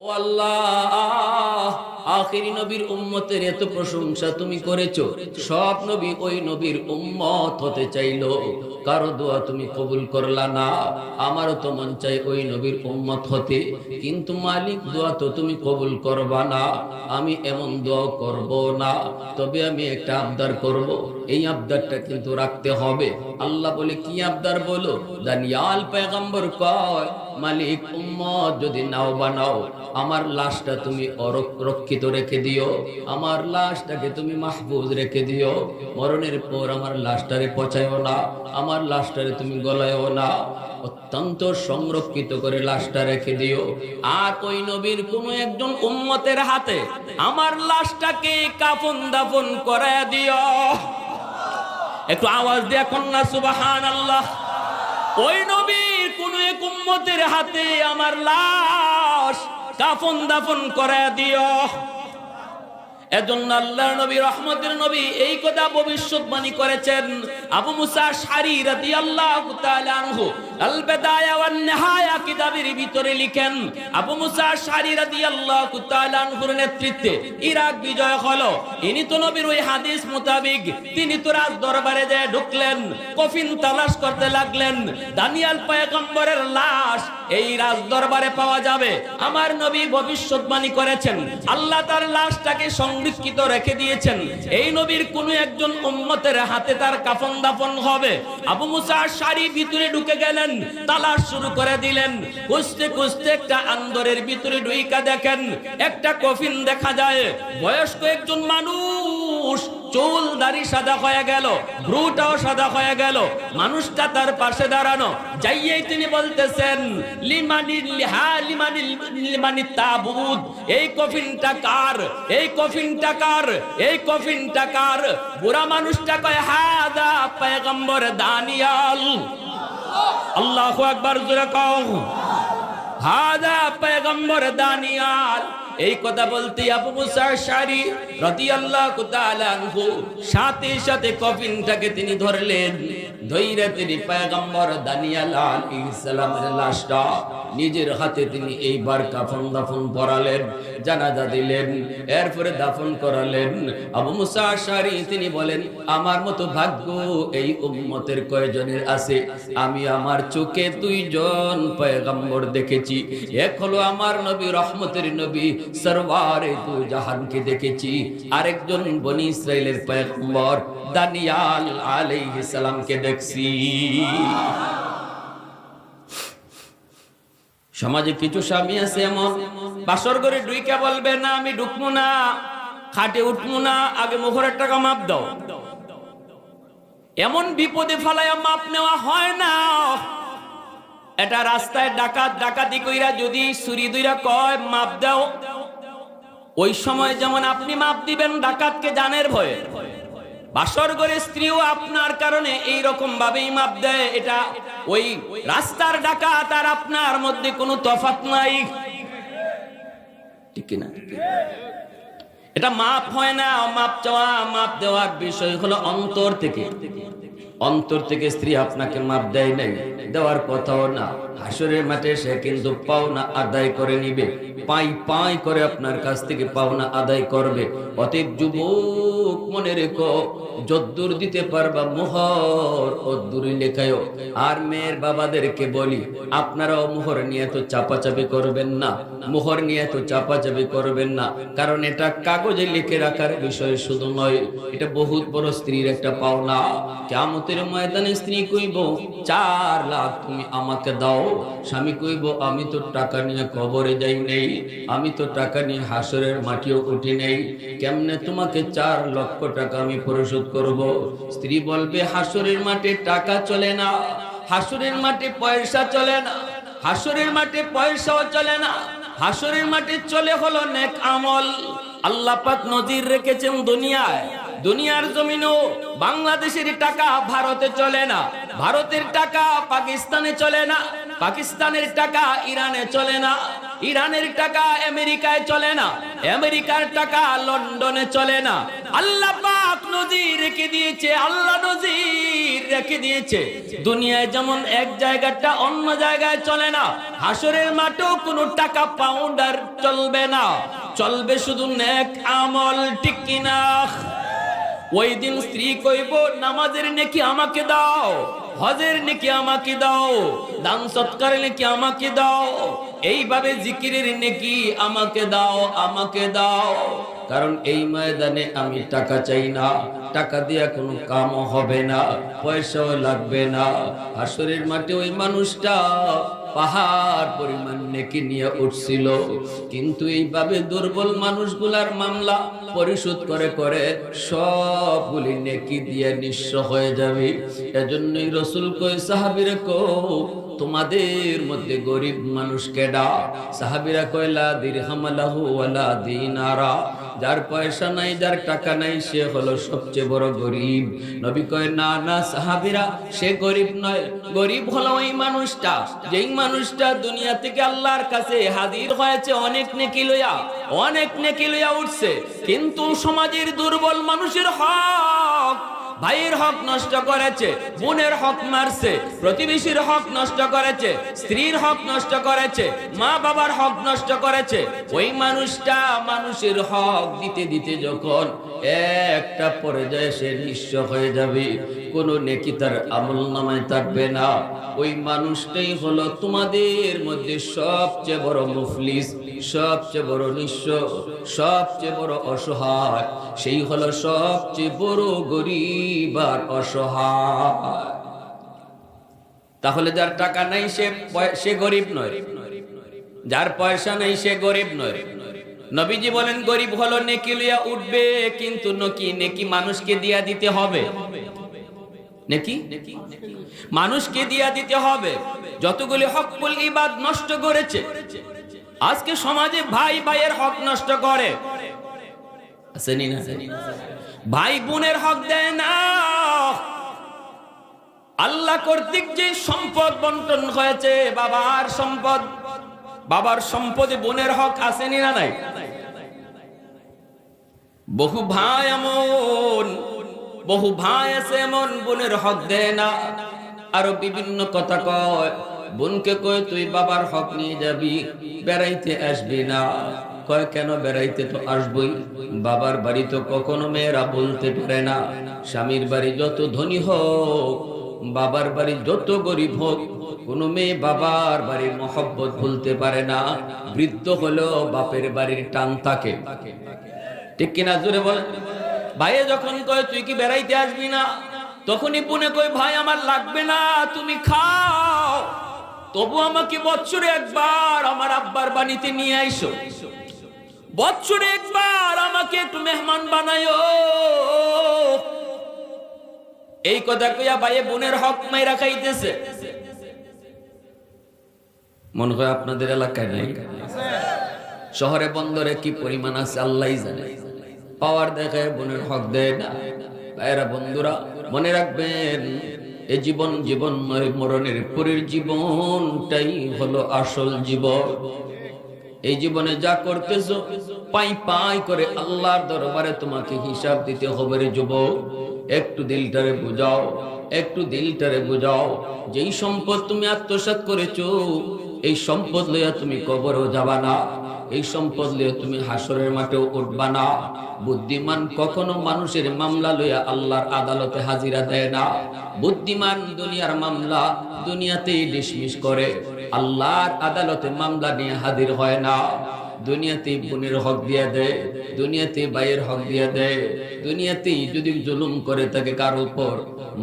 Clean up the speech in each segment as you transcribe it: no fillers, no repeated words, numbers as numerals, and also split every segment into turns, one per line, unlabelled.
ও আল্লাহ, আখিরি নবীর উম্মতের এত প্রশংসা তুমি করেছো, সব নবী ওই নবীর উম্মত হতে চাইলো, কারো দোয়া তুমি কবুল করলা না। আমারও তো মন চাই ওই নবীর উম্মত হতে, কিন্তু মালিক দোয়া তো তুমি কবুল করবা না। আমি এমন দোয়া করব না, তবে আমি একটা আবদার করব, এই আবদারটা কিন্তু রাখতে হবে। আল্লাহ বলে, কি আবদার বলো? দানিয়াল পয়গম্বর কয়, মালিক উম্মত যদি নাও বানাও, আমার লাশটা তুমি রক্ষিত রেখে দিও, আমার লাশটাকে তুমি মাহফুজ রেখে দিও, মরণের পর আমার লাশটারে পচাইও না, আমার লাশটারে তুমি গলায়ও না, অত্যন্ত সংরক্ষিত করে লাশটা রেখে দিও। আর ওই নবীর কোন একজন উম্মতের হাতে আমার লাশটাকে কাফন দাফন করায় দিও। একটু আওয়াজ দিয়ে কন্যা সুবহানাল্লাহ। ওই নবীর কোন এক উম্মতের হাতে আমার লাশ কাফন দাফন করায় দিও। এজন্য আল্লাহর নবী, রহমতের নবী এই কথা ভবিষ্যৎবাণী করেছেন। আবু মুসা আশআরী রাদিয়াল্লাহু তাআলা আনহু আল বিদায়া ওয়ান নিহায়া কিতাবের ভিতরে লিখেন, আবু মুসা আশআরী রাদিয়াল্লাহু তাআলা আনহুর নেতৃত্বে ইরাক বিজয় হলো। ইনি তো নবীর ওই হাদিস মোতাবেক তিনি তো রাজ দরবারে যায় ঢুকলেন, কফিন তালাশ করতে লাগলেন। দানিয়াল পয়গম্বরের লাশ এই রাজ দরবারে পাওয়া যাবে। আমার নবী ভবিষ্যৎবাণী করেছেন, আল্লাহ তার লাশটাকে সংরক্ষিত রেখে দিয়েছেন। এই নবীর কোন একজন উম্মতের হাতে তার কাফন দাফন হবে। আবু মুসা আশআরী ভিতরে ঢুকে গেলেন, তালাশ শুরু করে দিলেন। খুঁজতে খুঁজতে একটা আন্দরের ভিতরে ঢুইকা দেখেন একটা কফিন দেখা যায়। বয়স্ক একজন মানুষ, চুল দাড়ি সাদা হয়ে গেল, ভ্রুটাও সাদা হয়ে গেল। মানুষটা তার পাশে দাঁড়ানো, যাইয়েই তিনি বলতেছেন, লিমানিল তাবুত, এই কফিনটা কার, এই কফিনটা কার, এই কফিনটা কার? বুড়া মানুষটা কয়, হাদা পয়গম্বর দানিয়াল। আল্লাহু আকবার, জোরে কও, হাদা পয়গম্বর দানিয়াল। এই কথা বলতে আবু মুসা আশআরী রাদিয়াল্লাহু তাআলা আনহু সাথে সাথে কফিনটাকে তিনি ধরলেন। ধৈর্য তিনি পয়গম্বর দানিয়াল আলাইহিস সালামের লাশটা নিজের হাতে তিনি এইবার কাফন দাফন পরালেন, জানাজা দিলেন, এরপরে দাফন করালেন। আবু মুসা আশআরী তিনি বলেন, আমার মতো ভাগ্য এই উম্মতের কয়জনের আছে? আমি আমার চোখে দুইজন পয়গম্বর দেখেছি। এক হলো আমার নবী, রহমতের নবী সরওয়ারে দু জাহানকে দেখেছি, আরেকজন বনি ইসরাইলের পয়গম্বর দানিয়াল আলাইহিস সালামকে দেখছি। সমাজে কিছু স্বামী আছে এমন, বাসর ঘরে ঢুইকা বলবে, না আমি ঢুকবো না, খাটে উঠবো না, আগে মোহরের টাকা মাপ দাও। এমন বিপদে ফেলায়া মাপ নেওয়া হয় না। এটা রাস্তায় ডাকাতি কইরা যদি চুরি দুইরা কয় মাপ দাও, ওই সময় যেমন আপনি মাপ দিবেন ডাকাতকে জানের ভয়ে, বাসর ঘরে স্ত্রীও আপনার কারণে এই রকম ভাবেই মাপ দেয়। এটা ওই রাস্তার ডাকাত আর আপনার মধ্যে কোনো তফাৎ নাই, ঠিক না? এটা মাপ হয় না। মাপ চাওয়া, মাপ দেওয়ার বিষয় হলো অন্তর থেকে। অন্তর থেকে স্ত্রী আপনাকে মাপ দেয় নাই, দেওয়ার কথাও না। হাসরের মাঠে সে কিন্তু পাওনা আদায় করে নিবে, পাই করে আপনার কাছ থেকে পাওনা আদায় করবে। অতএব যুবক মনে রেখো, যদ্দূর দিতে পারবা মোহর অদ্দূরই লেখায়ও। আর মেয়ের বাবাদেরকে বলি, আপনারাও মোহর নিয়ে তো চাপাচাপি করবেন না, মোহর নিয়ে তো চাপাচাপি করবেন না। কারণ এটা কাগজে লিখে রাখার বিষয় শুধু নয়, এটা বহুত বড় স্ত্রীর একটা পাওনা। কিয়ামতের ময়দানে স্ত্রী কইব, 4 লাখ তুমি আমাকে দাও। স্বামী কইব, আমি তো টাকা নিয়ে কবরে যাই নেই, আমি তো টাকা নিয়ে হাসরের মাটিও উঠি নেই, কেমনে তোমাকে 4 লক্ষ টাকা আমি পরিশোধ করব? স্ত্রী বলবে, হাসরের মাঠে টাকা চলে না, হাসরের মাঠে পয়সা চলে না, হাসরের মাঠে পয়সাও চলে না, হাসরের মাঠে চলে হলো নেক আমল। আল্লাহ পাক নজির রেখেছেন দুনিয়ায়, দুনিয়ার জমিনও বাংলাদেশের টাকা ভারতে চলে না, ভারতের টাকা পাকিস্তানে চলে না, পাকিস্তানের টাকা ইরানে চলে না, ইরানের টাকা আমেরিকায় চলে না, আমেরিকার টাকা লন্ডনে চলে না। আল্লাহ পাক নজির রেখে দিয়েছে, আল্লাহ নজির রেখে দিয়েছে। দুনিয়ায় যেমন এক জায়গাটা অন্য জায়গায় চলে না, হাসরের মাঠেও কোনো টাকা পাউন্ডার চলবে না, চলবে শুধু নেক আমল, ঠিক কিনা? ওই দিন স্ত্রী কইব নামাজের নেকি আমাকে দাও, হজের নেকি আমাকে দাও, দান সৎকারের নেকি আমাকে দাও, এইভাবে জিকিরের নেকি আমাকে দাও, আমাকে দাও। কারণ এই ময়দানে আমি টাকা চাই না, টাকা দিয়া কোনো কামও হবে না, পয়সাও লাগবে না। হাসরের মাঠে ওই মানুষটা পাহাড় পরিমাণ নেকি নিয়ে উঠছিল, কিন্তু এইভাবে দুর্বল মানুষগুলার মামলা পরিশোধ করে করে সবগুলি নেকি দিয়ে নিঃস্ব হয়ে যাবে। এজন্যই রাসূল কই সাহাবীরা কো তোমাদের মধ্যে গরিব মানুষ কেডা? সাহাবীরা কয় লা দিরহাম লাহু ওয়ালা দিনারা, যার পয়সা নাই, যার টাকা নাই, সে হলো সবচেয়ে বড় গরিব। নবী কয় না না সাহাবীরা, সে গরিব নয়, গরিব হলো ওই মানুষটা যেই মানুষটা দুনিয়া থেকে আল্লাহর কাছে হাজির হয়েছে অনেক নেকি লইয়া, অনেক নেকি লইয়া উঠছে, কিন্তু সমাজের দুর্বল মানুষের হক, ভাইয়ের হক নষ্ট করেছে, বোনের হক মারছে, প্রতিবেশীর হক নষ্ট করেছে, স্ত্রীর হক নষ্ট করেছে, মা বাবার হক নষ্ট করেছে। ওই মানুষটা মানুষের হক দিতে দিতে যখন একটা পর্যায়ে সে নিঃস্ব হয়ে যাবে, কোনো নেকি তার আমলনামায় থাকবে না, ওই মানুষটাই হলো তোমাদের মধ্যে সবচেয়ে বড় মুফলিস, সবচেয়ে বড় নিঃস্ব, সবচেয়ে বড় অসহায়, সেই হলো সবচেয়ে বড় গরিব আর অসহায়। তাহলে যার টাকা নাই সে গরিব নয়, যার পয়সা নাই সে গরিব নয়। নবীজি বলেন গরিব হলো নেকি লইয়া উঠবে, কিন্তু নেকি মানুষকে দিয়া দিতে হবে, নেকি মানুষকে দিয়া দিতে হবে। যতগুলি হকুল ইবাদ নষ্ট করেছে, আজকে সমাজে ভাই ভাইয়ের হক নষ্ট করে, আসেনি না? ভাই বোনের হক দেয় না। আল্লাহ কর্তৃক যে সম্পদ বন্টন হয়েছে, বাবার সম্পদ, বাবার সম্পদে বোনের হক আসেনি না? নাই। বহু ভাই এমন, বহু ভাই আছে এমন বোনের হক দেয় না, আরো বিভিন্ন কথা কয়। বোনকে কয় তুই বাবার হক নিয়ে যাবি, বেড়াইতে আসবি না। কয় কেন? বেড়াইতে তো আসবই, বাবার বাড়ি তো কখনো মেয়েরা বলতে পারে না। স্বামীর বাড়ি যত ধনী হোক, বাবার বাড়ি যত গরিব হোক, কোন মেয়ে বাবার বাড়ির মহব্বত ভুলতে পারে না। বৃদ্ধ হলো বাপের বাড়ির টান থাকে, ঠিক কিনা? জোরে বল। ভাইয়ে যখন কয় তুই কি বেড়াইতে আসবি না, তখনই বোনে কয় ভাই আমার লাগবে না, তুমি খাও, তবু আমাকে বছরে একবার আমার আব্বার বাড়িতে নিয়ে আইসো, বছরে একবার আমাকে একটু মেহমান বানায়ো। এই কথা কইয়া ভাইয়ে বোনের হক মাইরা খাইতেছে। মনে হয় আপনাদের এলাকায় নাই, শহরে বন্দরে কি পরিমাণ আছে আল্লাহই জানে। পাওয়ার দেখায় বোনের হক দেয় না। ভাইয়েরা বন্ধুরা মনে রাখবেন, এই জীবন জীবন নয়, মরণের পরের জীবনটাই হলো আসল জীবন। এই জীবনে যা করতেছো পাই পাই করে আল্লাহর দরবারে তোমাকে হিসাব দিতে হবে রে যুবক। একটু দিলটারে বুঝাও, একটু দিলটারে বুঝাও। যেই সম্পদ তুমি আত্মসাৎ করেছো, এই সম্পদ লইয়া তুমি কবরও যাবা না, এই সম্পদ লইয়া তুমি হাসরের মাঠেও উঠবা না। বুদ্ধিমান কখনো মানুষের মামলা লইয়া আল্লাহর আদালতে হাজিরা দেয় না। বুদ্ধিমান দুনিয়ার মামলা দুনিয়াতেই ডিসমিস করে, আল্লাহর আদালতে মামলা নিয়ে হাজির হয় না। দুনিয়াতেই বোনের হক দিয়ে দেয়, দুনিয়াতেই ভাইয়ের হক দিয়ে দেয়, দুনিয়াতেই যদি জুলুম করে থাকে কারো উপর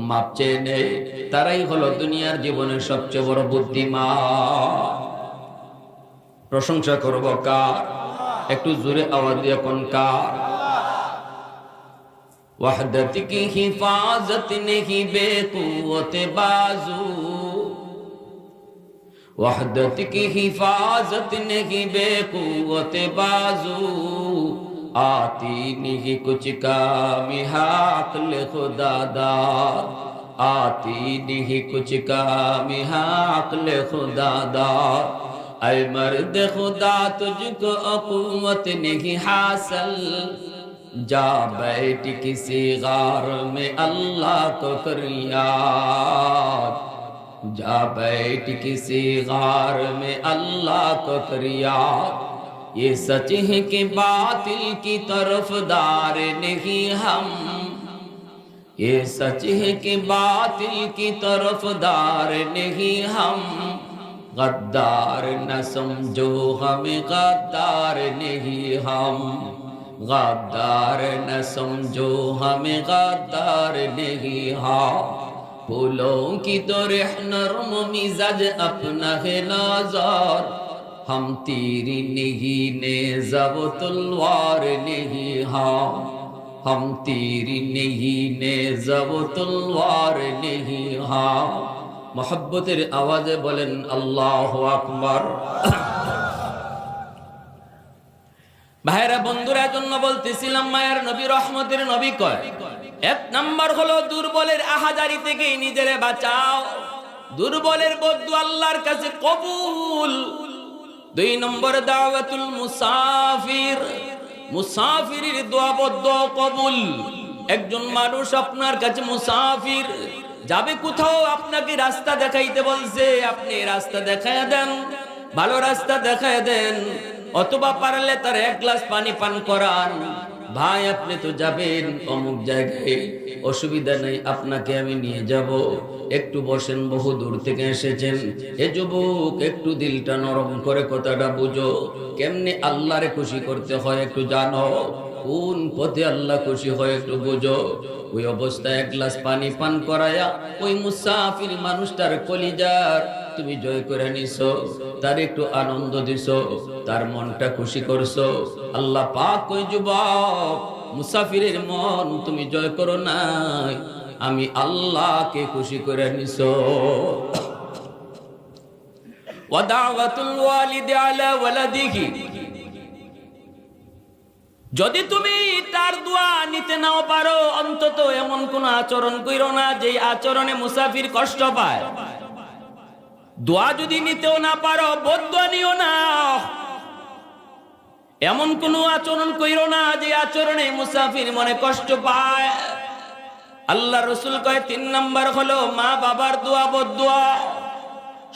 মাপ চেয়ে নেয়, তারাই হলো দুনিয়ার জীবনের সবচেয়ে বড় বুদ্ধিমান। প্রশংসা করব কার? একটু জোরে আওয়াজ দিয়ে কোন কার? ওয়াহদত কি হিফাজত নেহি বেকুওত বাজু, वहदत की हिफाजत नहीं बेकुवत बाजू, आती नहीं कुछ काम अक्ल खुदा दार, आती नहीं कुछ काम अक्ल खुदा दार। ऐ मर्द खुदा तुझको अक़ुव्वत नहीं हासिल, जा बैठ किसी गार में अल्लाह को कर याद, जा बैठ किसी गार में अल्लाह को कर याद। ये सच है कि बातिल की तरफदार नहीं हम, ये सच है कि बातिल की तरफदार नहीं हम। गद्दार न समझो हमें गद्दार नहीं हम, गद्दार न समझो हमें गद्दार नहीं हम। फूलों की तो रेह नर्म मिजाज अपना है नाज़ार, हम तीरी नहीं नेज़ा वो तलवार नहीं हम, हम तीरी नहीं नेज़ा वो तलवार नहीं हम। मोहब्बतेर आवाजे बोलेन আল্লাহু আকবার। ভাইরা বন্ধুরা জন্য বলতেছিলাম, মায়ের নবী রহমতের নবী কয়, এক নাম্বার হলো দুর্বলের আহাজারি থেকে নিজেরে বাঁচাও, দুর্বলের বদদুয়া আল্লাহর কাছে কবুল। দুই নম্বর দাওয়াতুল মুসাফির, মুসাফিরের দোয়া বদদুয়া কবুল। একজন মানুষ আপনার কাছে মুসাফির, যাবে কোথাও, আপনাকে রাস্তা দেখাইতে বলছে, আপনি রাস্তা দেখায় দেন, ভালো রাস্তা দেখায় দেন, অথবা পারলে তার এক গ্লাস পানি পান করান। ভাই আপনি তো যাবেন অমুক জায়গায়, অসুবিধা নেই, আপনাকে আমি নিয়ে যাব, একটু বসেন, বহু দূর থেকে এসেছেন। এ যুবক একটু দিলটা নরম করে কথাটা বুঝো, কেমনে আল্লাহরে খুশি করতে হয় একটু জানো, কোন পথে আল্লাহ খুশি হয় একটু বুঝো। ওই অবস্থায় এক গ্লাস পানি পান করায়া ওই মুসাফির মানুষটার কলিজার তুমি জয় করে নিছো, তার একটু আনন্দ দিছো, তার মনটা খুশি করছো। আল্লাহ পাক কই, যুবক মুসাফিরের মন তুমি জয় করো নাই, আমি আল্লাহকে খুশি করে নিছো। ওয়া দাওয়াতুল ওয়ালিদি আলা ওয়ালাদিহি, যদি তুমি তার দোয়া নিতে নাও পারো, অন্তত এমন কোন আচরণ কইরো না যে আচরণে মুসাফির কষ্ট পায়। দোয়া যদি নিতেও না পারো, বদদুয়া নিও না, এমন কোন আচরণ কইরো না যে আচরণে মুসাফির মনে কষ্ট পায়। আল্লাহ রাসূল কয়, তিন নাম্বার হলো মা বাবার দোয়া বদদুয়া।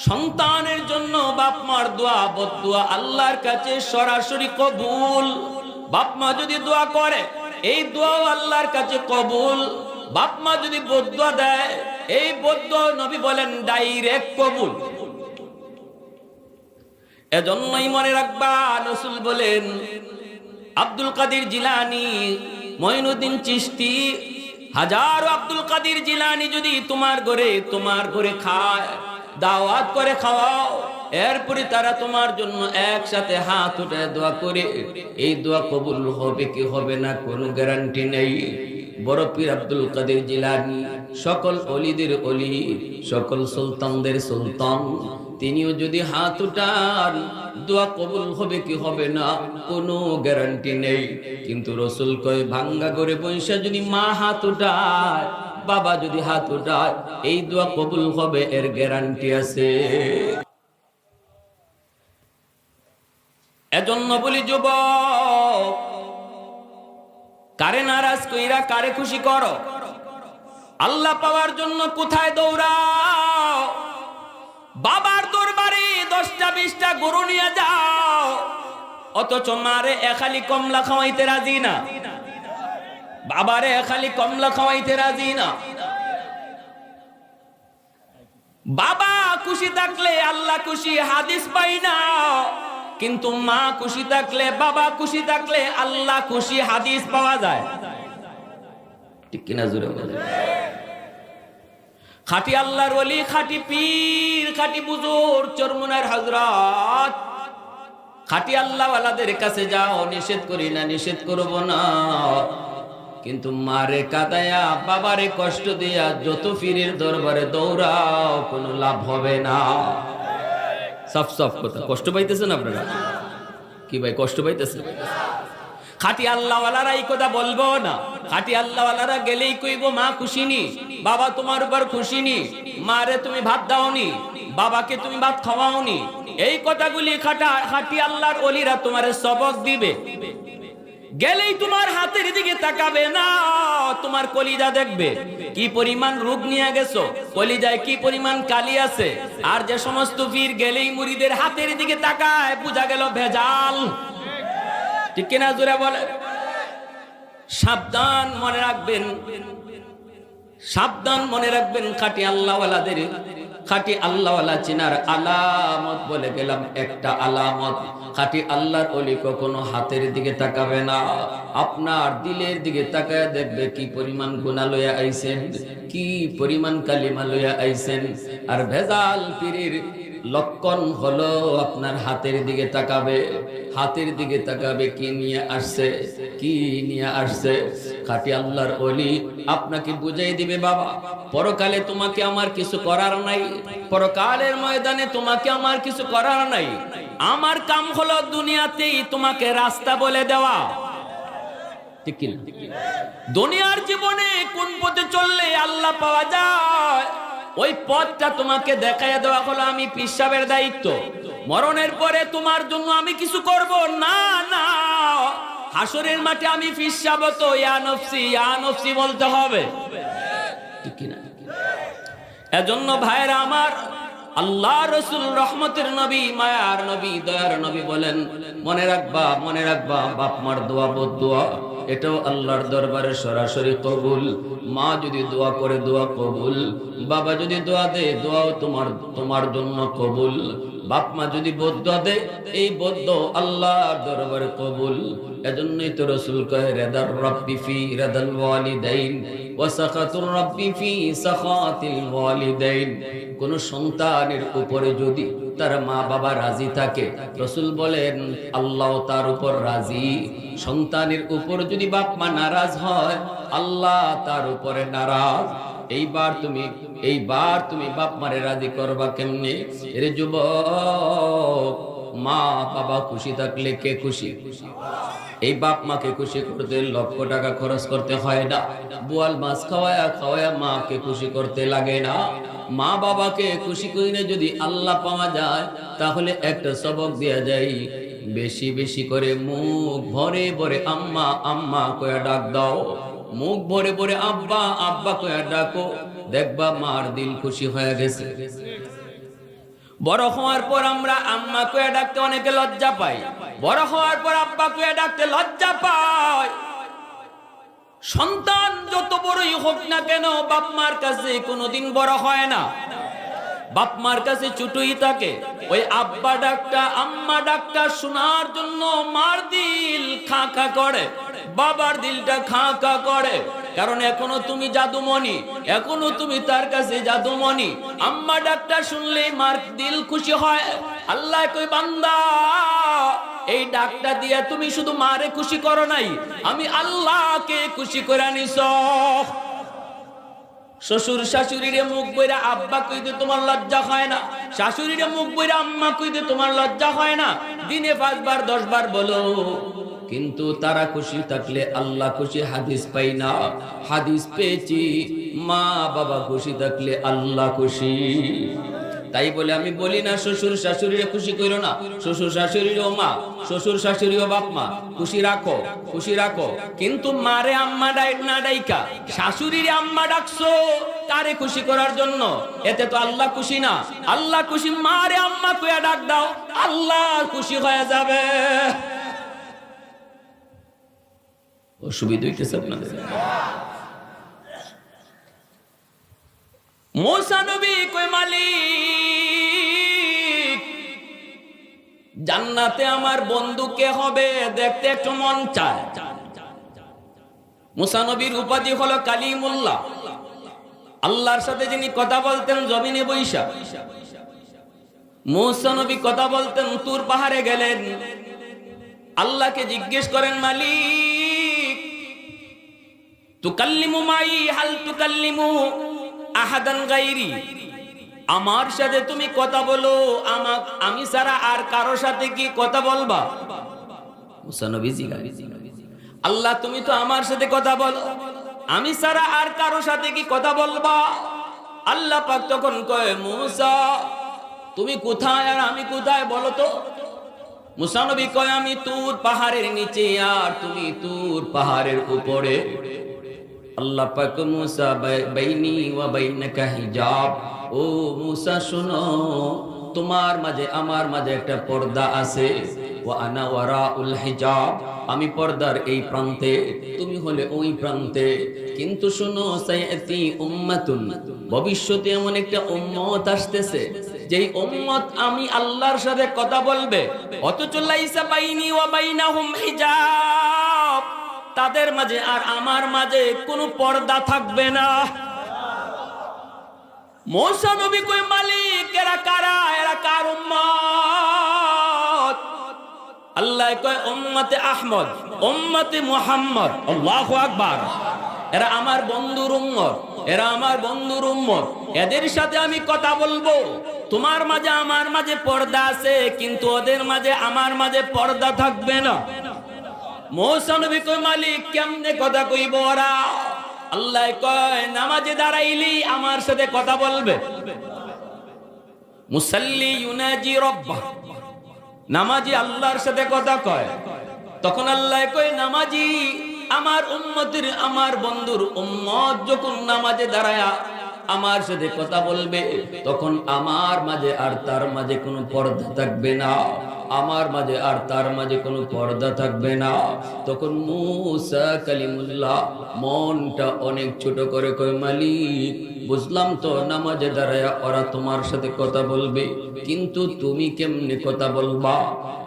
সন্তানের জন্য বাপ মার দোয়া বদদুয়া আল্লাহর কাছে সরাসরি কবুল। বাপ মা যদি দোয়া করে, এই দোয়াও আল্লাহর কাছে কবুল। বাপ মা যদি বদদুয়া দেয়, এই বদদুয়া নবী বলেন ডাইরেক্ট কবুল। এজন্যই মনে রাখবা, রাসূল বলেন, আব্দুল কাদের জিলানী, মঈনুদ্দিন চিশতি, হাজারো আব্দুল কাদের জিলানী যদি তোমার ঘরে খায়, দাওয়াত করে খাওয়াও, এরপরে তারা তোমার জন্য একসাথে হাত উঠায় দোয়া করে, এই দোয়া কবুল হবে কি হবে না কোনো গ্যারান্টি নেই। বড় পীর আব্দুল কাদের জিলানী, সকল ওলিদের ওলি, সকল সুলতানদের সুলতান, তিনিও যদি হাত উঠান, দোয়া কবুল হবে কি হবে না কোনো গ্যারান্টি নেই। কিন্তু রাসূল কয়, ভাঙ্গা করে বৈশা যদি মা হাত উঠায়, বাবা যদি হাত উঠায়, এই দোয়া কবুল হবে, এর গ্যারান্টি আছে। এজন্য বলি যুবক, কারে নারাজ কইরা কারে খুশি করো? আল্লাহ পাওয়ার জন্য কোথায় দৌড়াও? বাবার দরবারে 10টা 20টা গরু নিয়ে যাও, অথচ মারে এখালি কমলা খাওয়াইতে রাজি না, বাবারে এখালি কমলা খাওয়াইতে রাজি না। বাবা খুশি থাকলে আল্লাহ খুশি, হাদিস পাই না। কিন্তু মা খুশি থাকলে, বাবা খুশি থাকলে আল্লাহ খুশি, হাদিস পাওয়া যায়। ঠিক কিনা জোরে বলেন? খাঁটি আল্লাহর ওলি, খাঁটি পীর, খাঁটি বুজুর্গ, চরমুনার হযরত, খাঁটি আল্লাহ ওয়ালাদের কাছে যাও, নিষেধ করি না, নিষেধ করব না। কিন্তু মারে কাদায়া, বাবারে কষ্ট দিয়া যত পীরের দরবারে দৌড়াও, কোনো লাভ হবে না। সফ সফ কথা, কষ্ট পাইতেছেন আপনারা? কি ভাই কষ্ট পাইতেছেন? খাঁটি আল্লাহওয়ালারা এই কথা বলবো না। খাঁটি আল্লাহওয়ালারা গেলেই কইব, মা খুশি নি, বাবা তোমার উপর খুশি নি, মারে তুমি ভাত দাওনি, বাবাকে তুমি ভাত খাওয়াওনি। এই কথাগুলি খাঁটি আল্লাহর ওলিরা তোমারে সবক দিবে। গেলেই তোমার হাতের দিকে তাকাবে না, তোমার কলিজা দেখবে কি পরিমাণ রোগ নিয়ে গেছো, কলিজায় কি পরিমাণ কালি আছে। আর যে সমস্ত পীর গেলেই মুরিদের হাতের দিকে তাকায়, বোঝা গেল ভেজাল। ঠিক কিনা জোরে বলে? সাবধান, মনে রাখবেন, সাবধান মনে রাখবেন। খাঁটি আল্লাহওয়ালাদের, খাঁটি আল্লাহওয়ালা চিনার আলামত বলে গেলাম একটা আলামত, খাঁটি আল্লাহর ওলি কখনো হাতের দিকে তাকাবে না, আপনার দিলের দিকে তাকায় দেখবে কি পরিমাণ গুনাহ লইয়া আইছেন, কি পরিমাণ কালিমা লইয়া আইছেন। আর ভেজাল পীরের লক্ষণ হলো আপনার হাতের দিকে তাকাবে, হাতের দিকে তাকাবে কি নিয়ে আসছে, কি নিয়ে আসছে। খাঁটি আল্লাহর ওলি আপনাকে বুঝাই দিবে, বাবা পরকালে তোমাকে আমার কিছু করার নাই, পরকালের ময়দানে তোমাকে আমার কিছু করার নাই। আমার কাম হলো দুনিয়াতেই তোমাকে রাস্তা বলে দেওয়া। ঠিক কিনা? দুনিয়ার জীবনে কোন পথে চললে আল্লাহ পাওয়া যায়, ওই পথটা তোমাকে দেখাইয়া দেওয়া হলো আমি পীর সাহেবের দায়িত্ব। মরণের পরে তোমার জন্য আমি কিছু করব না, না। হাসরের মাঠে আমি পীর সাহেব তো ইয়া নফসি বলতে হবে। ঠিক কিনা? এজন্য ভাইরা আমার, আল্লাহ রসুল রহমতের নবী, মায়ার নবী, দয়ার নবী বলেন, মনে রাখবা, মনে রাখবা, বাপ মার দোয়া বদদোয়া এটাও আল্লাহর দরবারে সরাসরি কবুল। মা যদি দোয়া করে দোয়া কবুল, বাবা যদি দোয়া দেয় দোয়াও তোমার জন্য কবুল। বাপ মা যদি বদদোয়া দেয় এই বদদোয়া আল্লাহর দরবারে কবুল। এজন্যই তো রাসূল কয়, রাদার রাব্বি ফি রাদাল ওয়ালিদাইন ওয়া সাখাতুর রাব্বি ফি সাখাতিল ওয়ালিদাইন। কোন সন্তানের উপরে যদি তার মা বাবা রাজি থাকে, রাসূল বলেন আল্লাহ তার উপর রাজি। সন্তানের উপর যদি বাপ মা নারাজ হয়, আল্লাহ তার উপরে নারাজ। এইবার তুমি বাপ মারে রাজি করবা কেমনে? এরে যুবক, মা বাবা খুশি থাকলে কে খুশি? এই বাপ মাকে খুশি করতে লক্ষ টাকা খরচ করতে হয় না। বোয়াল মাছ খাওয়ায়া মাকে খুশি করতে লাগে না। মা বাবাকে খুশি করিলে যদি আল্লাহ পাওয়া যায়, তাহলে একটা সবক দেয়া যায়, বেশি বেশি করে মুখ ভরে ভরে আম্মা আম্মা কয়া ডাক দাও, মুখ ভরে ভরে আব্বা আব্বা কয়া ডাকো, দেখবা মার দিল খুশি হয়ে গেছে। বড় হওয়ার পর আমরা আম্মা কয়া ডাকতে অনেকে লজ্জা পাই, বড় হওয়ার পর আব্বা কয়া ডাকতে লজ্জা পাই। সন্তান যত বড়ই হোক না কেন, বাপ মার কাছে কোনোদিন বড় হয় না, বাপ মার কাছে ছোটই থাকে। ওই আব্বা ডাকটা আম্মা ডাকটা শোনার জন্য মার দিল খা খা করে, বাবার দিলটা খা খা করে। কারণ এখনো তুমি জাদুমণি, এখনো তুমি তার কাছে জাদুমণি। আম্মা ডাকটা শুনলে মার দিল খুশি হয়। আল্লাহ কই, বান্দা এই ডাকটা দিয়া তুমি শুধু মারে খুশি করো নাই, আমি আল্লাহকে খুশি করে নিছ। শ্বশুর শাশুড়িরে মুখ বইরা আব্বা কইতে তোমার লজ্জা হয় না, শাশুড়িরে মুখ বইরা আম্মা কইতে তোমার লজ্জা হয় না। দিনে 5 বার 10 বার বলো, কিন্তু তারা খুশি থাকলে আল্লাহ খুশি। হাদিস পাই না, হাদিস পেয়েছি, মা বাবা খুশি থাকলে আল্লাহ খুশি। তাই বলে আমি বলি না শ্বশুর শাশুড়িরে খুশি করো না, শ্বশুর শাশুড়িও মা, শ্বশুর শাশুড়িও বাপ মা, খুশি রাখো, খুশি রাখো। কিন্তু মারে আম্মা না ডাইকা শাশুড়িরে আম্মা ডাকছো তারে খুশি করার জন্য, এতে তো আল্লাহ খুশি না। আল্লাহ খুশি, মারে আম্মা কইয়া ডাক দাও, আল্লাহ খুশি হয়ে যাবে। অসুবিধা হইতেছে আপনাদের? মুসা নবী কই, মালিক জান্নাতে আমার বন্ধু কে হবে দেখতে একটু মন চায়। মুসা নবীর উপাধি হলো কালিমুল্লাহ, আল্লাহর সাথে যিনি কথা বলতেন জমিনে বৈশা। মুসা নবী কথা বলতেন, তুর পাহাড়ে গেলেন, আল্লাহকে জিজ্ঞেস করেন, মালিক তুকাল্লিমু মাই হাল তুকাল্লিমু আহাদান গায়রি, আমার সাথে তুমি কথা বলো, আমি ছাড়া আর কারো সাথে কি কথা বলবা? মুসা নবী জিজ্ঞাসা, আল্লাহ তুমি তো আমার সাথে কথা বলো, আমি ছাড়া আর কারো সাথে কি কথা বলবা? আল্লাহ পাক তখন কয়, মুসা তুমি কোথায় আর আমি কোথায় বলো তো? মুসা নবী কয় আমি তুর পাহাড়ের নিচে আর তুমি তুর পাহাড়ের উপরে। আল্লাহ পাক মুসা বাইনি ওয়া বাইনাকা হিজাব, ও মুসা শুনো, তোমার মাঝে আমার মাঝে একটা পর্দা আছে। ওয়া আনা ওয়ারাউল হিজাব, আমি পর্দার এই প্রান্তে, তুমি হলে ওই প্রান্তে। কিন্তু শুনো, সায়াতি উম্মাতুন, ভবিষ্যতে এমন একটা উম্মত আসতেছে যেই উম্মত আমি আল্লাহর সাথে কথা বলবে, অথচ লাইসা বাইনি ওয়া বাইনাহুম হিজাব, তাদের মাঝে আর আমার মাঝে কোনো পর্দা থাকবে না। মুসা নবী কই মালিক এরা কারা, এরা কার উম্মত? আল্লাহ কয় উম্মতে আহমদ, উম্মতে মুহাম্মদ। আল্লাহু আকবার। এরা আমার বন্ধুর উম্মত, এরা আমার বন্ধুর উম্মত, এদের সাথে আমি কথা বলবো। তোমার মাঝে আমার মাঝে পর্দা আছে, কিন্তু ওদের মাঝে আমার মাঝে পর্দা থাকবে না। মুসা নবী কই মালিক কেমনে কথা কইব ওরা? আল্লাহ কয় নামাজে দাঁড়াইলি আমার সাথে কথা বলবে। মুসাল্লি ইউনাজি রাব্বাহ, নামাজি আল্লাহর সাথে কথা কয়। তখন আল্লাহ কয় নামাজি আমার উম্মতের, আমার বন্ধুর উম্মত যখন নামাজে দাঁড়ায়া আমার সাথে কথা বলবে, তখন আমার মাঝে আর তার মাঝে কোনো পর্দা থাকবে না, আমার মাঝে আর তার মাঝে কোনো পর্দা থাকবে না। তখন মুসা কালিমুল্লাহ মনটা অনেক ছোট করে কয় মালিক, বুঝলাম তো নামাজে দাঁড়ায়া ওরা তোমার সাথে কথা বলবে, কিন্তু তুমি কেমনে কথা বলবা?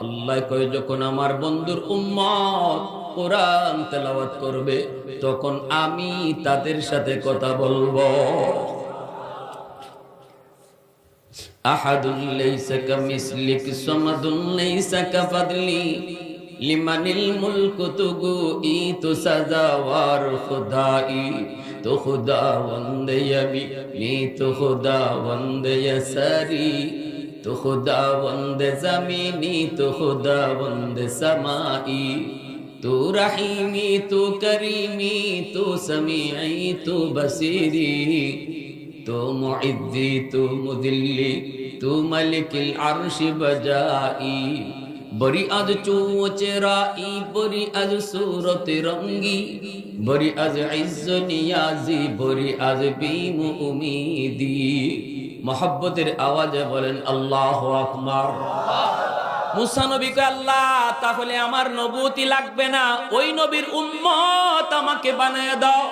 আল্লাহ কয় যখন আমার বন্ধুর উম্মত কোরআন তেলাওয়াত করবে, তখন আমি তাদের সাথে কথা বলবো। আহাদুল লাইসা কামিসলিক সামাদুন লাইসা কাফাদলি লিমানিল মুলকু তুগু ই তো সাজাওয়ার খুদাই, তো খুদা বন্দে ইয়াবি নি, তো খুদা বন্দে ইয়াসারি, তো খুদা বন্দে জামিনি, তো খুদা বন্দে সামাই, তু রহিমি তু করিমি তু সমিঈ তু বসিরি, তু মুইদ্দি তু মুদিল্লি তু মালিকিল আরশি বজাই, বরি আজ চুচেরাই বরি আজ সুরত রঙ্গি, বরি আজ ইজ্জ নিয়াজি বরি আজ বিমু উমিদি। মোহাব্বতের আওয়াজে বলেন আল্লাহু আকবার। মুসা নবী কয় আল্লাহ তাহলে আমার নবুয়তি লাগবে না, ওই নবীর উম্মত আমাকে বানায় দাও।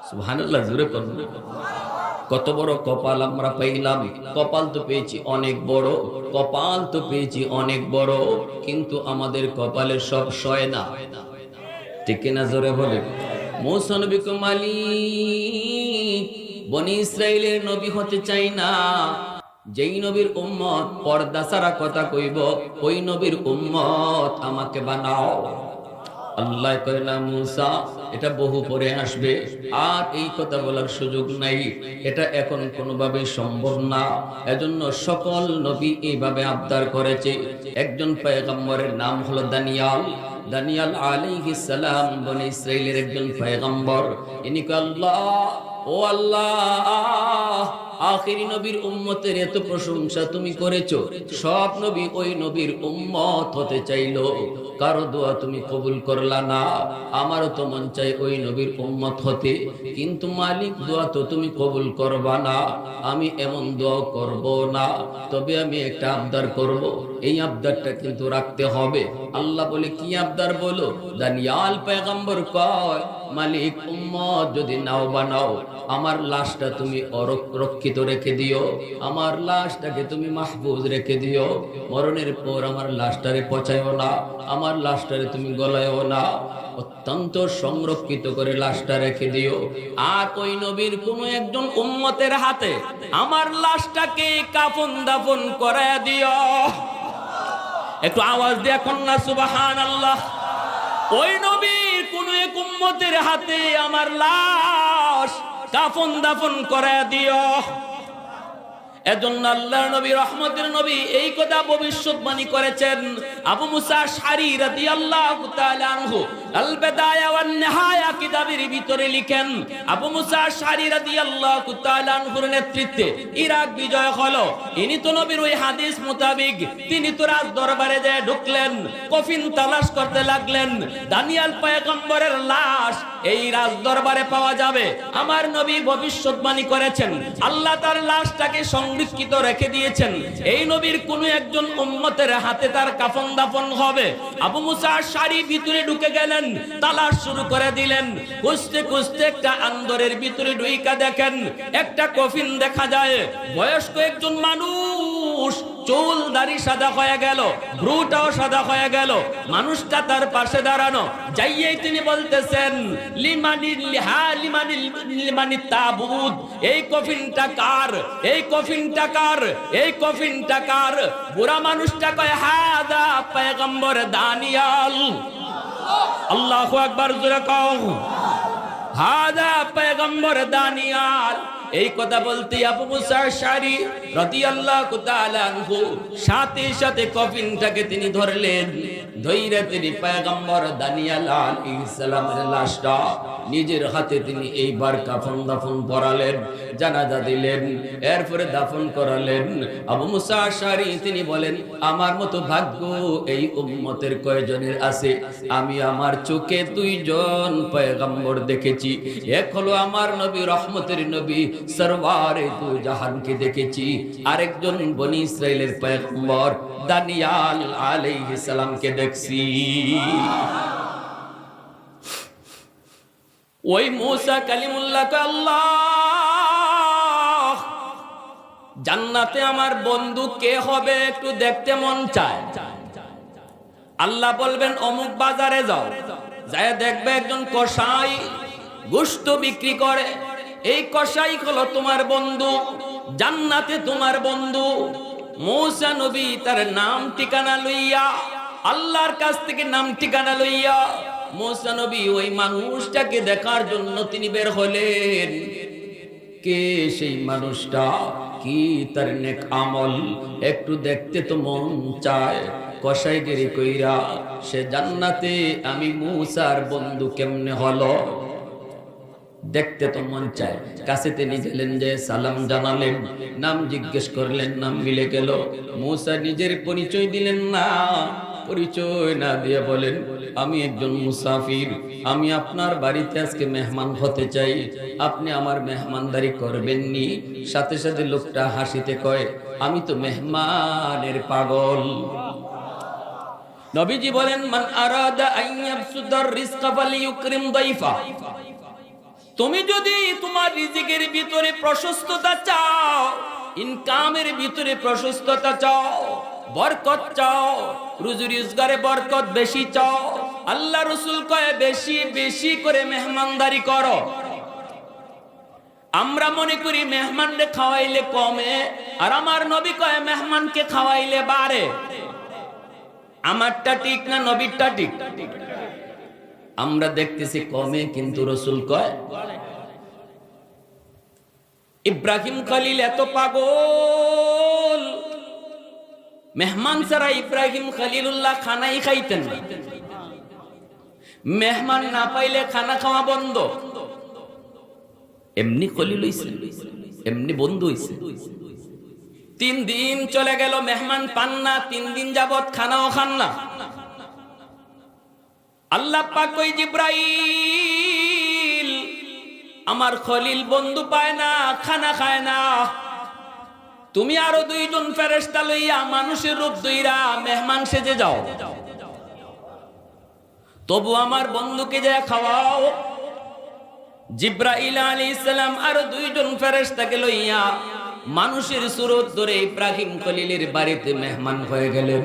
সুবহানাল্লাহ, জোরে পড়ুন। কত বড় কপাল আমরা পাইলাম। কপাল তো পেয়েছি অনেক বড়, কপাল তো পেয়েছি অনেক বড়, কিন্তু আমাদের কপালে সব সয় না, ঠিক কিনা? জোরে বলে। মুসা নবী কয় মালিক বনি ইসরাইলের নবী হতে চাই না, যেই নবীর উম্মত পর্দা ছাড়া কথা কইব, ওই নবীর উম্মত আমাকে বানাও। আল্লাহ কয় না মুসা, এটা বহু পরে আসবে, আর এই কথা বলার সুযোগ নাই, এটা এখন কোনোভাবে সম্ভব না। এজন্য সকল নবী এইভাবে আবদার করেছে। একজন পয়গম্বরের নাম হলো দানিয়াল। দানিয়াল আলাইহিস সালাম বনি ইসরাইলের একজন পয়গম্বর। ইনি কয় আল্লাহ, ও আল্লাহ, আখিরি নবীর উম্মতের এত প্রশংসা তুমি করেছো, সব নবী ওই নবীর উম্মত হতে চাইলো, কারো দোয়া তুমি কবুল করলা না। আমারও তো মন চাই ওই নবীর উম্মত হতে, কিন্তু মালিক দোয়া তো তুমি কবুল করবা না, আমি এমন দোয়া করব না। তবে আমি একটা আবদার করব, এই আবদারটা কিন্তু রাখতে হবে। আল্লাহ বলে কি আবদার বলো? দানিয়াল পয়গম্বর কয় মালিক উম্মত যদি নাও বানাও, আমার লাশটা তুমি অরক্ষিত রেখে দিও, আমার লাশটাকে তুমি মাহফুজ রেখে দিও, মরণের পর আমার লাশটারে পচায়ও না, আমার লাশটারে তুমি গলায়ও না, অত্যন্ত সংরক্ষিত করে লাশটা রেখে দিও। আর ওই নবীর কোন একজন উম্মতের হাতে আমার লাশটাকে কাফন দাফন করায় দিও। একটু আওয়াজ দিয়ে কন্যা সুবহানাল্লাহ। ওই নবীর কোন এক উম্মতের হাতে আমার লাশ কাফন দাফন করায় দিও। এজন্য আল্লাহর নবী রহমতের নবী এই কথা ভবিষ্যৎবাণী করেছেন। আবু মুসা আশআরী রাদিয়াল্লাহু তাআলা আনহু আল বিদায়া ওয়ান নিহায়া কিতাবের ভিতরে লিখেন, আবু মুসা আশআরী রাদিয়াল্লাহু তাআলা আনহুর নেতৃত্বে ইরাক বিজয় হলো। ইনি তো নবীর ওই হাদিস মোতাবেক তিনি তো রাজ দরবারে যায় ঢুকলেন, কফিন তালাশ করতে লাগলেন। দানিয়াল পয়গম্বরের লাশ এই রাজ দরবারে পাওয়া যাবে। আমার নবী ভবিষ্যৎবাণী করেছেন, আল্লাহ তার লাশটাকে সংরক্ষিত রেখে দিয়েছেন। এই নবীর কোন একজন উম্মতের হাতে তার কাফন দাফন হবে। আবু মুসা আশআরী ভিতরে ঢুকে গেলেন, তালাশ শুরু করে দিলেন। খুঁজতে খুঁজতে একটা আন্দরের ভিতরে ঢুইকা দেখেন একটা কফিন দেখা যায়। বয়স্ক একজন মানুষ, চুল দাড়ি সাদা হয়ে গেল, ভ্রুটাও সাদা হয়ে গেল। মানুষটা তার পাশে দাঁড়ানো, যাইয়েই তিনি বলতেছেন লিমানিল তাবুত, এই কফিনটা কার, এই কফিনটা কার, এই কফিনটা কার? বুড়া মানুষটা কয় হাদা পয়গম্বর দানিয়াল। আল্লাহু আকবার, জোরে কও হাদা পয়গম্বর দানিয়াল। এই কথা বলতে আবু মুসা আশআরী রাদিয়াল্লাহু তাআলা আনহু সাথে সাথে কফিনটাকে তিনি ধরলেন। ধৈর্য তিনি পয়গম্বর দানিয়াল আলাইহিস সালামের লাশটা নিজের হাতে তিনি এইবার কাফন দাফন পরালেন, জানাজা দিলেন, এরপরে দাফন করালেন। আবু মুসা আশআরী তিনি বলেন, আমার মতো ভাগ্য এই উম্মতের কয়জনের আছে? আমি আমার চোখে দুইজন পয়গম্বর দেখেছি। এক হলো আমার নবী রহমতের নবী সরওয়ারে দু জাহানকে দেখেছি, আরেকজন বনি ইসরাইলের পয়গম্বর দানিয়াল আলাইহিস সালামকে দেখছি। ওই মুসা কালিমুল্লাহ কে আল্লাহ জান্নাতে আমার বন্ধু কে হবে একটু দেখতে মন চায়। আল্লাহ বলবেন অমুক বাজারে যাও, যায় দেখবে একজন কসাই গোশত বিক্রি করে, এই কসাই হলো তোমার বন্ধু, জান্নাতে তোমার বন্ধু। মুসা নবী তার নাম ঠিকানা লইয়া আল্লাহর কাছ থেকে নাম ঠিকানা লইয়া মুসা নবী ওই মানুষটাকে দেখার জন্য তিনি বের হলেন। কে সেই মানুষটা, কি তার নেক আমল একটু দেখতে তো মন চায়। কসাইগিরি কইরা সে জান্নাতে, আমি মুসার বন্ধু কেমনে হলো দেখতে তো মন চায়। কাছে তিনি গেলেন, যে সালাম জানালেন, নাম জিজ্ঞেস করলেন, নাম মিলে গেল। মুসা নিজের পরিচয় দিলেন না, পরিচয় না দিয়ে বলেন, আমি একজন মুসাফির, আমি আপনার বাড়িতে আজকে মেহমান হতে চাই, আপনি আমার মেহমানদারি করবেননি? সাথে সাথে লোকটা হাসিতে কয়, আমি তো মেহমানের পাগল। নবীজি বলেন, মান আরাদা আন ইয়াবসুদার রিজকা ফালিয়ুকরিম দাইফা। তুমি যদি তোমার রিজিকের ভিতরে প্রশস্ততা চাও, ইনকামের ভিতরে প্রশস্ততা চাও, বরকত চাও, রুজি রোজগারে বরকত বেশি চাও, আল্লাহ রাসূল কয় বেশি বেশি করে মেহমানদারি করো। আমরা মনে করি মেহমানকে খাওয়াইলে কমে, আর আমার নবী কয় মেহমানকে খাওয়াইলে বাড়ে। আমারটা ঠিক না নবীরটা ঠিক? আমরা দেখতেছি কমে, কিন্তু রাসূল কয়। ইব্রাহিম খলিল এত পাগল, মেহমান ছাড়া ইব্রাহিম খলিলুল্লাহ খানাই খাইতেন না। মেহমান না পাইলে খানা খাওয়া বন্ধ। এমনি খলিল হইছে, এমনি বন্ধু হইছে। 3 দিন চলে গেল, মেহমান পান না, 3 দিন যাবত খানাও খান না। আল্লাহ পাক কই, জিব্রাইল আমার খলিল বন্ধু পায় না, খানা খায় না, তুমি আরো 2 জন ফেরেশতা লইয়া মানুষের রূপ ধইরা মেহমান সেজে যাও, তবু আমার বন্ধুকে যা খাওয়াও। জিব্রাইল আলাইহিস সালাম আরো 2 জন ফেরেশতাকে লইয়া মানুষের সুরত ধরে ইব্রাহিম খলিলের বাড়িতে মেহমান হয়ে গেলেন।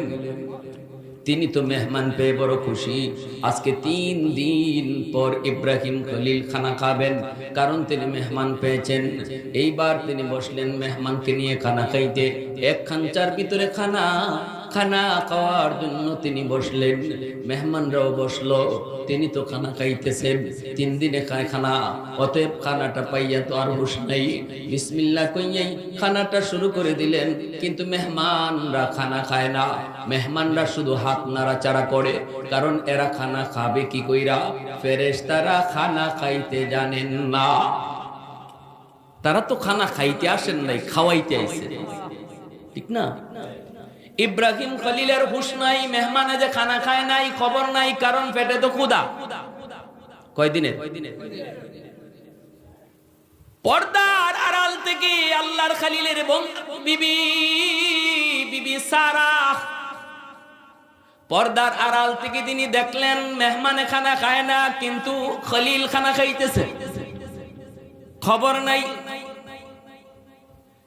তিনি তো মেহমান পেয়ে বড় খুশি। আজকে 3 দিন পর ইব্রাহিম খলিল খানা খাবেন, কারণ তিনি মেহমান পেয়েছেন। এইবার তিনি বসলেন মেহমানকে নিয়ে খানা খাইতে। 1 খাঞ্চার ভিতরে খানা, খানা খাওয়ার জন্য তিনি বসলেন, মেহমানরাও বসলো, তিনি তো খানা খাইতেছেন, 3 দিনে খায় খানা, অতএব খানাটা পাইয়া তো আর হুঁশ নাই, বিসমিল্লাহ কইয়াই খানাটা শুরু করে দিলেন। কিন্তু মেহমানরা খানা খায় না, মেহমানরা শুধু হাত নাড়াচাড়া করে, কারণ এরা খানা খাবে কি কইরা? ফেরেশতারা খানা খাইতে জানেন না। তারা তো খানা খাইতে আসেন নাই, খাওয়াইতে আইছেন, ঠিক না? ইব্রাহিম খলিলের হুঁশ নাই, মেহমানে যে খানা খায় নাই খবর নাই, কারণ পেটে তো ক্ষুধা। কয়দিনের? পর্দার আড়াল থেকে আল্লাহর খলিলের বিবি সারা, পর্দার আড়াল থেকে তিনি দেখলেন মেহমানে খানা খায় না, কিন্তু খলিল খানা খাইতেছে, খবর নাই।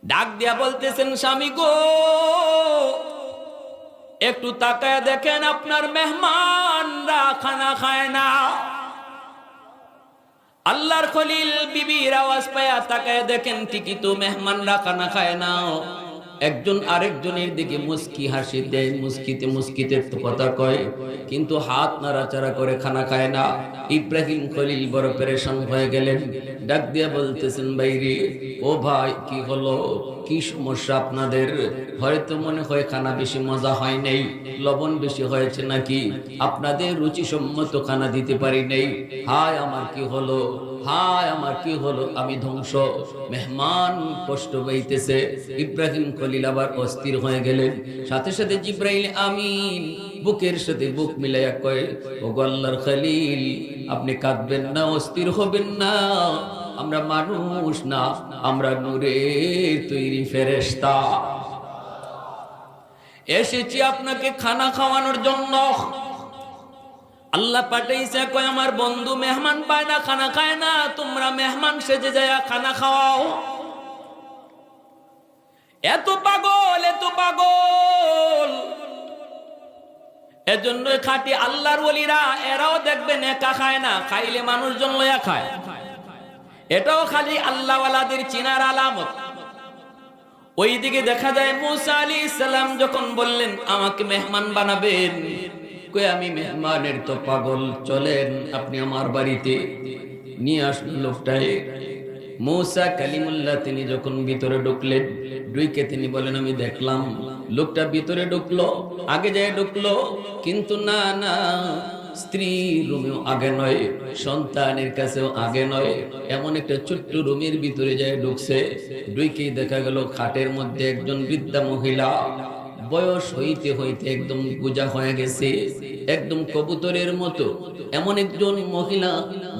ডাক দিয়া বলতেছেন, স্বামী গো, একটু তাকায় দেখেন আপনার মেহমানরা খানা খায় না। আল্লাহর খলিল বিবির আওয়াজ পায়া তাকায় দেখেন ঠিকই তো মেহমানরা খানা খায় না। একজন আরেকজনের দিকে মুস্কি হাসি দেয়, মুস্কিতে মুস্কিতে তো কথা কয়, কিন্তু হাত নাড়াচাড়া করে খানা খায় না। ইব্রাহিম খলিল বড় পেরেশান হয়ে গেলেন, ডাক দিয়া বলতেছেন, ভাইরে ও ভাই, কি হলো, কি সমস্যা আপনাদের? হয়তো মনে হয় খানা বেশি মজা হয় নাই, লবণ বেশি হয়েছে নাকি, আপনাদের রুচি সম্মত খানা দিতে পারি নাই। হায় আমার কি হলো, হায় আমার কি হলো, আমি ধ্বংস, মেহমান কষ্ট পাইতেছে। ইব্রাহিম খলিল আবার অস্থির হয়ে গেলেন। সাথে সাথে জিব্রাইল আমিন বুকের সাথে বুক মিলাইয়া কয়, ও আল্লাহর খলিল, আপনি কাঁদবেন না, অস্থির হবেন না, আমরা মানুষ না, আমরা নূরের তৈরি ফেরেশতা, এসেছি আপনাকে খানা খাওয়ানোর জন্য। আল্লাহ পাঠাইছে, কয় আমার বন্ধু মেহমান পায় না, খানা খায় না, তোমরা মেহমান সেজে যায় খানা খাওয়াও। এত পাগল, এত পাগল। এজন্য খাঁটি আল্লাহর ওলিরা, এরাও দেখবেন একা খায় না, খাইলে মানুষজন লয়া খায়। এটাও খালি আল্লাহওয়ালাদের চিনার আলামত। ওইদিকে দেখা যায় মুসা আলাইহিস সালাম যখন বললেন আমাকে মেহমান বানাবেন, কই আমি মেহমানের তো পাগল, চলেন আপনি আমার বাড়িতে নিয়ে আসুন লোকটাকে। মুসা কালিমুল্লাহ তিনি যখন ভিতরে ঢুকলেন, ঢুকে তিনি বলেন, আমি দেখলাম লোকটা ভিতরে ঢুকলো, আগে যায় ঢুকলো, কিন্তু না না, স্ত্রী রুমেও আগে নয়, সন্তানের কাছেও আগে নয়, এমন একটা ছোট্ট রুমের ভিতরে যায় ঢুকছে। ঢুকেই দেখা গেল খাটের মধ্যে একজন বৃদ্ধা মহিলা, বয়স হইতে হইতে একদম গুজা হয়ে গেছে, একদম কবুতরের মতো। এমন একজন মহিলা,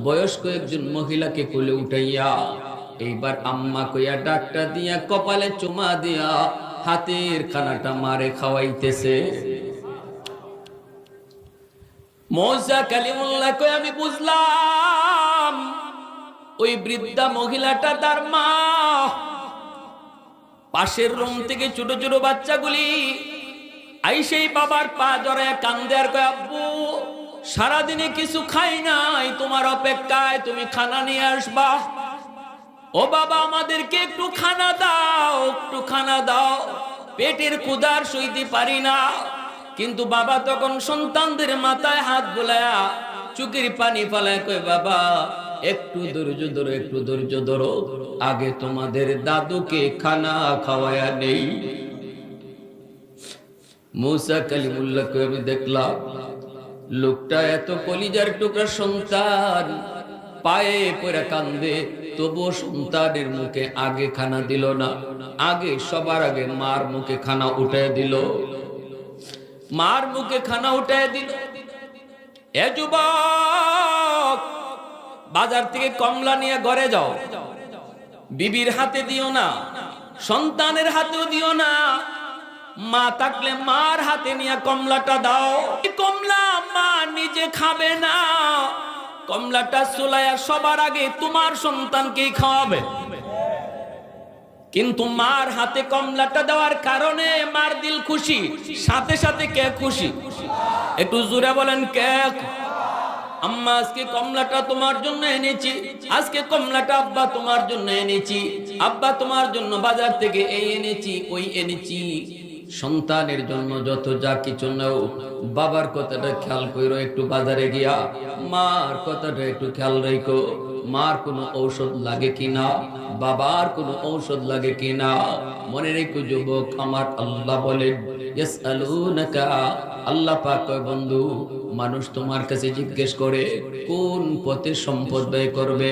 বয়স্ক একজন মহিলাকে কোলে উঠাইয়া এইবার আম্মা কইয়া ডাকটা দিয়া কপালে চুমা দিয়া হাতের খানাটা মারে খাওয়াইতেছে। মুসা কালিমুল্লাহ কই আমি বুঝলাম ওই বৃদ্ধা মহিলাটা তার মা। পাশের রুম থেকে ছোট ছোট বাচ্চাগুলি আইসেই বাবার পা জড়ায় কান্দে আর কয়, আব্বু সারাদিনে কিছু খাই নাই, তোমার অপেক্ষায়, তুমি খানা নিয়ে আসবা। ও বাবা আমাদেরকে একটু খানা দাও, একটু খানা দাও, পেটের ক্ষুধার সইতে পারি না। কিন্তু বাবা তখন সন্তানদের মাথায় হাত বুলায়া চোখের পানি ফেলায় কয়, বাবা একটু ধৈর্য ধরো, একটু ধৈর্য ধরো, আগে তোমাদের দাদুকে খানা খাওয়ায়া নেই। মুসা কালিমুল্লাহকে আমি দেখলাম, লোকটা এত কলিজার টুকরা সন্তান, পায়ে পড়ে কান্দে, তবুও সন্তানের মুখে আগে খানা দিল না, আগে সবার আগে মার মুখে খানা উঠায় দিল, মার মুখে খানা উঠায় দিল। এ যুবক, বাজার থেকে কমলা নিয়ে ঘরে যাও, বিবির হাতে দিও না, সন্তানের হাতেও দিও না, মা থাকলে মার হাতে নিয়ে কমলাটা দাও। কমলা মা নিজে খাবে না, কমলাটা চুলায়া সবার আগে তোমার সন্তানকেই খাওয়াবে। কিন্তু মার হাতে কমলাটা দেওয়ার কারণে মার দিল খুশি, সাথে সাথে কে খুশি? একটু জোরে বলেন কে? আম্মা আজকে কমলাটা তোমার জন্য এনেছি, আজকে কমলাটা আব্বা তোমার জন্য এনেছি, আব্বা তোমার জন্য বাজার থেকে এই এনেছি ওই এনেছি। সন্তানের জন্য যত যা কিছু নাও, বাবার কথাটা খেয়াল করো, একটু বাজারে গিয়া মার কথাটা একটু খেয়াল রেখো। মার কোনো ঔষধ লাগে কিনা, বাবার কোনো ঔষধ লাগে কিনা মনে রেখো যুবক আমার। আল্লাহ বলেন ইয়াসআলুনাকা, আল্লাহ পাক কয় বন্ধু মানুষ তোমার কাছে জিজ্ঞেস করে কোন পথে সম্পদ ব্যয় করবে,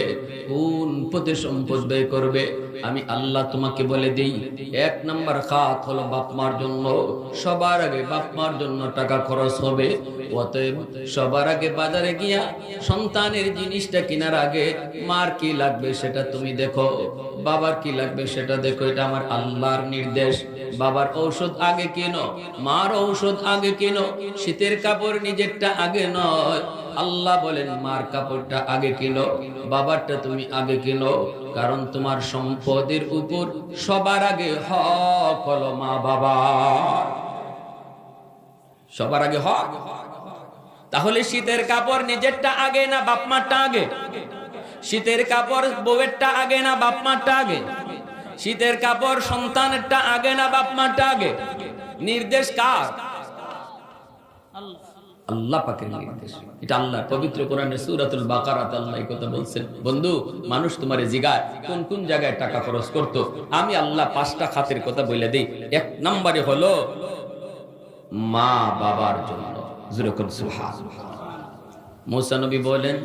কোন পথে সম্পদ ব্যয় করবে। আমি আল্লাহ তোমাকে বলে দিই, 1 নাম্বার খাত হলো বাপ মার জন্য। সবার আগে বাপ মার জন্য টাকা খরচ হবে। অতএব সবার আগে বাজারে গিয়া সন্তানের জিনিসটা কেনার আগে মার কি লাগবে সেটা তুমি দেখো, বাবার কি লাগবে সেটা দেখো। এটা আমার আল্লাহর নির্দেশ। বাবার ঔষধ আগে কিনো, মার ঔষধ আগে কিনো। শীতের কাপড় নিজেরটা আগে নয়, আল্লাহ বলেন মার কাপড়টা আগে কিনো, বাবারটা তুমি আগে কিনো। কারণ তোমার সম্পদের উপর সবার আগে হক হলো মা বাবা, সবার আগে হক। তাহলে শীতের কাপড় নিজেরটা আগে না বাপ মারটা আগে? শীতের কাপড় বউয়েরটা আগে না বাপ মারটা আগে? শীতের কাপড় সন্তানেরটা আগে না বাপ মারটা আগে? নির্দেশ কার? আল্লাহ পাকের নির্দেশ। এটা আল্লাহ পবিত্র কোরআনে সূরাতুল বাকারাতে আল্লাহ এই কথা বলছেন। বন্ধু মানুষ তোমারে জিগায় কোন কোন জায়গায় টাকা খরচ করত, আমি আল্লাহ 5টা খাতের কথা বলে দেই। 1 নম্বরে হলো মা বাবার জন্য। জোরে কোন সুবহানাল্লাহ। মুসা নবী বলেন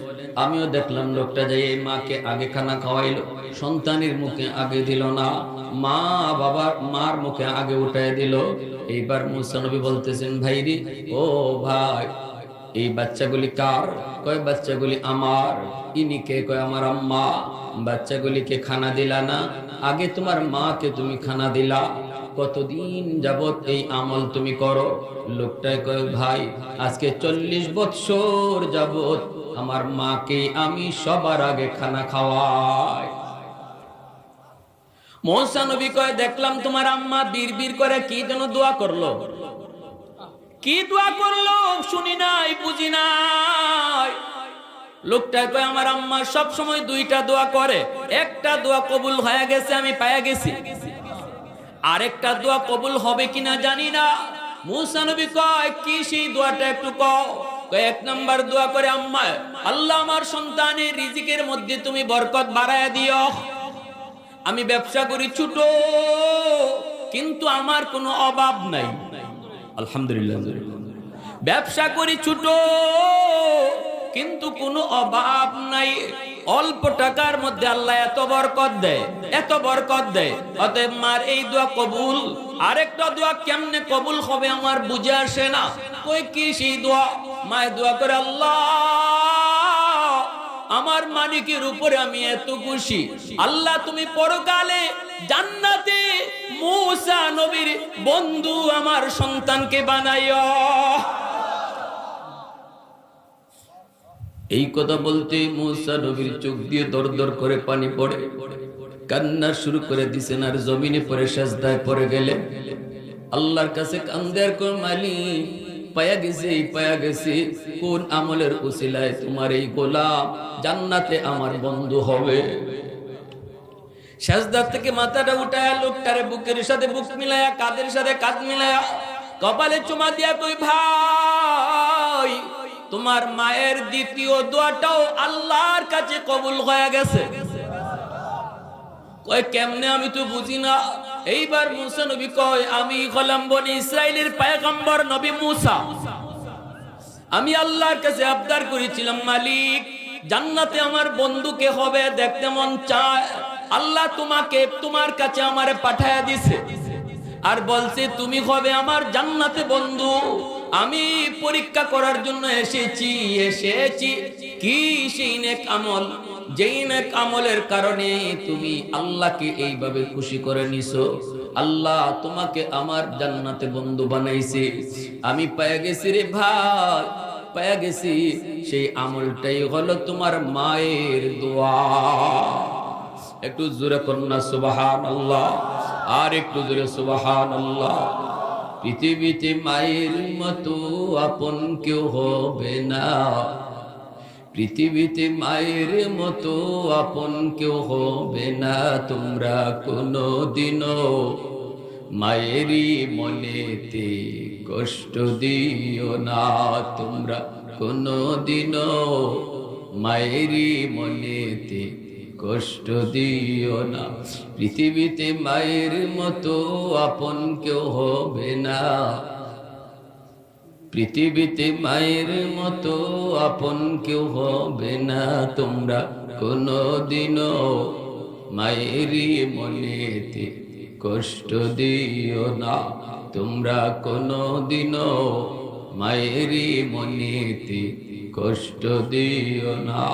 আমিও দেখলাম লোকটা যে এই মাকে আগে খানা খাওয়াইলো, সন্তানের মুখে আগে দিল না, মা বাবার মার মুখে আগে উঠায় দিল। এইবার মুসা নবী বলতেছেন ভাইরি ও ভাই এই বাচ্চাগুলি কার? কয় বাচ্চাগুলি আমার। ইনি কে? কয় আমার আম্মা। বাচ্চাগুলিকে খানা দিলা না, আগে তোমার মাকে তুমি খানা দিলা। কতদিন যাবত এই আমল তুমি করো? লোকটাই কয় ভাই আজকে 40 বছর যাবত আমার মাকে আমি সবার আগে খানা খাওয়াই। মুসা নবী কয় দেখলাম তোমার আম্মা বিড়বিড় করে কি যেন দোয়া করলো। কি দোয়া করলো শুনি নাই, বুঝি নাই। লোকটা কয় আমার আম্মা সব সময় 2টা দোয়া করে, একটা দোয়া কবুল হয়ে গেছে আমি পায়া গেছি, আরেকটা দোয়া কবুল হবে কিনা জানি না। মুসা নবী কয় কি সেই দোয়াটা একটু কও। কয় 1 নাম্বার দোয়া করে আম্মা আল্লাহ আমার সন্তানের রিজিকের মধ্যে তুমি বরকত বাড়ায়া দিও। আমি ব্যবসা করি ছোট কিন্তু আমার কোনো অভাব নাই, আলহামদুলিল্লাহ। ব্যবসা করি ছোট কিন্তু কোনো অভাব নাই, অল্প টাকার মধ্যে আল্লাহ এত বরকত দেয়, এত বরকত দেয়। অতএব মার এই দোয়া কবুল। আরেকটা দোয়া কেমনে কবুল হবে আমার বুঝে আসে না। কই কি সেই দোয়া? মায়ের দোয়া করে আল্লাহ আমার মালিকের উপরে আমি এত খুশি, আল্লাহ তুমি পরকালে জান্নাতে মুসা নবীর বন্ধু আমার সন্তানকে বানাইও। এই কথা বলতে মুসা নবীর চোখ দিয়ে দরদর করে পানি পড়ে, কান্না শুরু করে দিছেন আর জমিনে পড়ে সিজদায় পড়ে গেলেন। আল্লাহর কাছে কান্দার কর মালিক পায়া গেছে কোন আমলের উসিলায় তোমার এই গোলাম জান্নাতে আমার বন্ধু হবে। সিজদা থেকে মাথাটা উঠায়া লোকটারে বুকের সাথে বুক মিলায়া কাঁধের সাথে কাঁধ মিলায়া কপালে চুমা দিয়া কই ভাই তোমার মায়ের দ্বিতীয় দোয়াটাও আল্লাহর কাছে কবুল হয়ে গেছে। কয় কেমনে আমি তো বুঝি না। এইবার মুসা নবী কয় আমি হলাম বনি ইসরাইলের পয়গম্বর নবী মুসা। আমি আল্লাহর কাছে আবদার করেছিলাম মালিক জান্নাতে আমার বন্ধুকে হবে দেখতে মন চায়, আল্লাহ তোমাকে তোমার কাছে আমারে পাঠায়া দিছে আর বলছে তুমি হবে আমার জান্নাতে বন্ধু। আমি পরীক্ষা করার জন্য এসেছি কি সেই নেক আমল, যেই নেক আমলের কারণে তুমি আল্লাহকে এইভাবে খুশি করে নিছো। আল্লাহ তোমাকে আমার জান্নাতে বন্ধু বানাইছে। আমি পেয়ে গেছি রে ভাই, পেয়ে গেছি। সেই আমলটাই হলো তোমার মায়ের দোয়া। একটু জোরে কন্যা সুবহানাল্লাহ, আর একটু জোরে সুবহানাল্লাহ। পৃথিবীতে মায়ের মতো আপন কেউ হবে না, পৃথিবীতে মায়ের মতো আপন কেউ হবে না। তোমরা কোনোদিনও মায়েরই মনেতে কষ্ট দিও না তোমরা কোনদিনও মায়েরই মনেতে কষ্ট দিও না পৃথিবীতে মায়ের মতো আপন কেউ হবে না পৃথিবীতে মায়ের মতো আপন কেউ হবে না তোমরা কোনদিনও মায়েরই মনেতে কষ্ট দিও না তোমরা কোনদিনও মায়েরই মনেতে কষ্ট দিও না